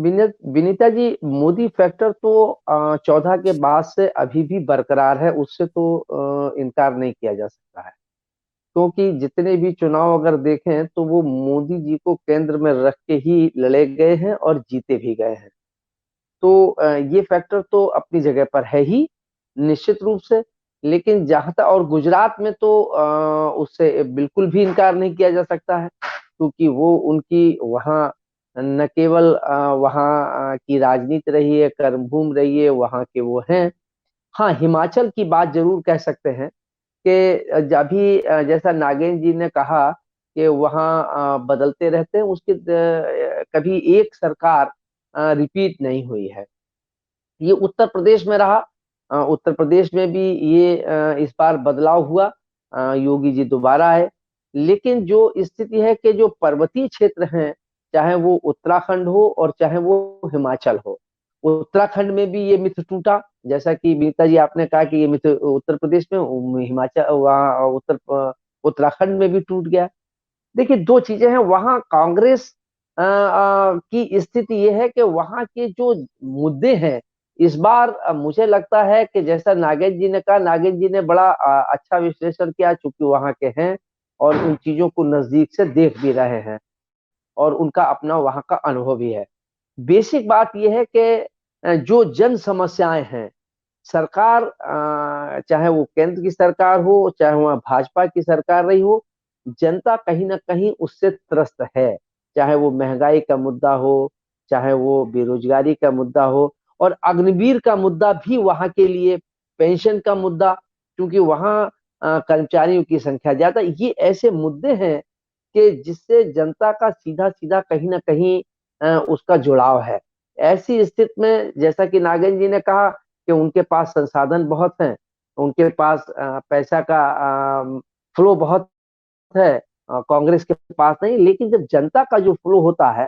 Vinita ji, Modi factor तो 14 के बाद से अभी भी बरकरार है, उससे तो इनकार नहीं किया जा सकता है। क्योंकि जितने भी चुनाव अगर देखें तो वो मोदी जी को केंद्र में रख के ही लड़े गए हैं और जीते भी गए हैं। तो ये फैक्टर तो अपनी जगह पर है ही, निश्चित रूप से। लेकिन जहां तक और गुजरात में तो उससे बिल्कुल भी इनकार नहीं किया जा सकता है, क्योंकि वो उनकी वहाँ न केवल वहाँ की राजनीति रही है, कर्मभूमि रही है, वहाँ के वो हैं। हाँ, हिमाचल की बात जरूर कह सकते हैं कि अभी जैसा नागेंद्र जी ने कहा कि वहाँ बदलते रहते हैं, उसके कभी एक सरकार रिपीट नहीं हुई है। ये उत्तर प्रदेश में रहा, उत्तर प्रदेश में भी ये इस बार बदलाव हुआ, योगी जी दोबारा आए। लेकिन जो स्थिति है कि जो पर्वतीय क्षेत्र हैं, चाहे वो उत्तराखंड हो और चाहे वो हिमाचल हो, उत्तराखंड में भी ये मिथ टूटा, जैसा कि मीता जी आपने कहा कि ये मिथ उत्तर प्रदेश में, हिमाचल वहाँ उत्तराखंड में भी टूट गया। देखिए, दो चीजें हैं वहाँ। कांग्रेस की स्थिति ये है कि वहाँ के जो मुद्दे हैं, इस बार मुझे लगता है कि जैसा नागेंद्र जी ने कहा, नागेंद्र जी ने बड़ा अच्छा विश्लेषण किया, चूंकि वहाँ के हैं और उन चीजों को नजदीक से देख भी रहे हैं और उनका अपना वहाँ का अनुभव भी है। बेसिक बात यह है कि जो जन समस्याएं हैं, सरकार चाहे वो केंद्र की सरकार हो, चाहे वहाँ भाजपा की सरकार रही हो, जनता कहीं ना कहीं उससे त्रस्त है। चाहे वो महंगाई का मुद्दा हो, चाहे वो बेरोजगारी का मुद्दा हो, और अग्निवीर का मुद्दा भी वहां के लिए, पेंशन का मुद्दा, क्योंकि वहां कर्मचारियों की संख्या ज्यादा। ये ऐसे मुद्दे हैं कि जिससे जनता का सीधा सीधा कहीं ना कहीं उसका जुड़ाव है। ऐसी स्थिति में जैसा कि नागेंद्र जी ने कहा कि उनके पास संसाधन बहुत हैं, उनके पास पैसा का फ्लो बहुत है, कांग्रेस के पास नहीं। लेकिन जब जनता का जो फ्लो होता है,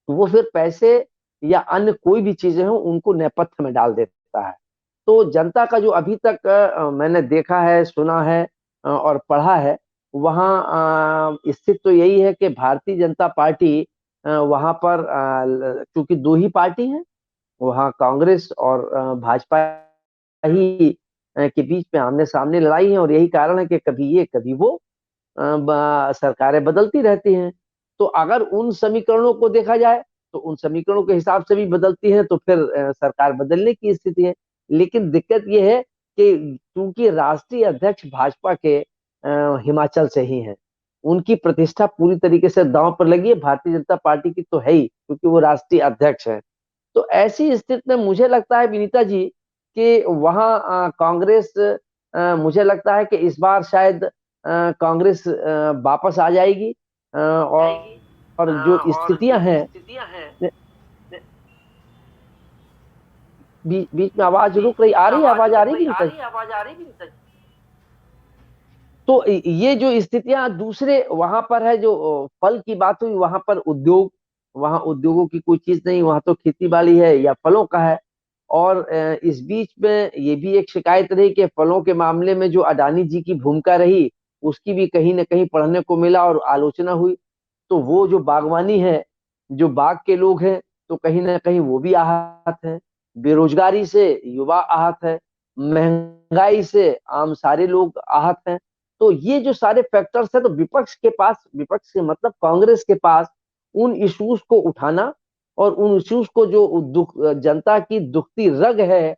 तो वो फिर पैसे या अन्य कोई भी चीजें हो उनको नेपथ्य में डाल देता है। तो जनता का जो अभी तक मैंने देखा है, सुना है और पढ़ा है, वहाँ स्थिति तो यही है कि भारतीय जनता पार्टी वहां पर चूंकि दो ही पार्टी हैं, वहाँ कांग्रेस और भाजपा ही के बीच में आमने सामने लड़ाई है, और यही कारण है कि कभी ये कभी वो सरकारें बदलती रहती हैं। तो अगर उन समीकरणों को देखा जाए तो उन समीकरणों के हिसाब से भी बदलती हैं, तो फिर सरकार बदलने की स्थिति है। लेकिन दिक्कत यह है कि क्योंकि राष्ट्रीय अध्यक्ष भाजपा के हिमाचल से ही हैं, उनकी प्रतिष्ठा पूरी तरीके से दांव पर लगी है। भारतीय जनता पार्टी की तो है ही, क्योंकि वो राष्ट्रीय अध्यक्ष है। तो ऐसी स्थिति में मुझे लगता है विनीता जी कि वहाँ कांग्रेस, मुझे लगता है कि इस बार शायद कांग्रेस वापस आ जाएगी, और जो स्थितियां हैं, बीच में आवाज रुक रही, आ रही है आवाज, आ रही है विनीता जी? तो ये जो स्थितियां दूसरे वहां पर है, जो फल की बात हुई, वहां पर उद्योग, वहां उद्योगों की कोई चीज नहीं, वहां तो खेती बाड़ी है या फलों का है। और इस बीच में ये भी एक शिकायत रही कि फलों के मामले में जो अडानी जी की भूमिका रही, उसकी भी कहीं ना कहीं पढ़ने को मिला और आलोचना हुई। तो वो जो बागवानी है, जो बाग के लोग हैं, तो कहीं ना कहीं वो भी आहत है। बेरोजगारी से युवा आहत है, महंगाई से आम सारे लोग आहत हैं। तो ये जो सारे फैक्टर्स है, तो विपक्ष के पास, विपक्ष के मतलब कांग्रेस के पास, उन इश्यूज को उठाना और उन इश्यूज को जो दुख, जनता की दुखती रग है,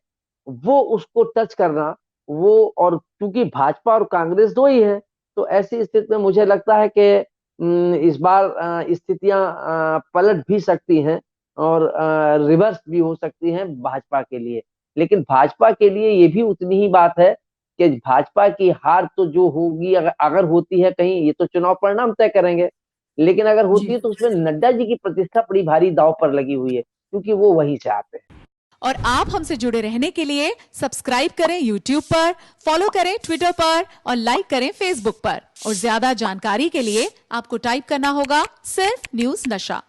वो उसको टच करना, वो, और क्योंकि भाजपा और कांग्रेस दो ही है, तो ऐसी स्थिति में मुझे लगता है कि इस बार स्थितियां पलट भी सकती हैं और रिवर्स भी हो सकती हैं भाजपा के लिए। लेकिन भाजपा के लिए ये भी उतनी ही बात है कि भाजपा की हार तो जो होगी, अगर होती है कहीं, ये तो चुनाव परिणाम तय करेंगे, लेकिन अगर होती जी। है तो उसमें नड्डा जी की प्रतिष्ठा बड़ी भारी दांव पर लगी हुई है, क्योंकि वो वहीं से आते हैं। और आप हमसे जुड़े रहने के लिए सब्सक्राइब करें YouTube पर, फॉलो करें ट्विटर पर और लाइक करें Facebook पर। और ज्यादा जानकारी के लिए आपको टाइप करना होगा सिर्फ न्यूज नशा।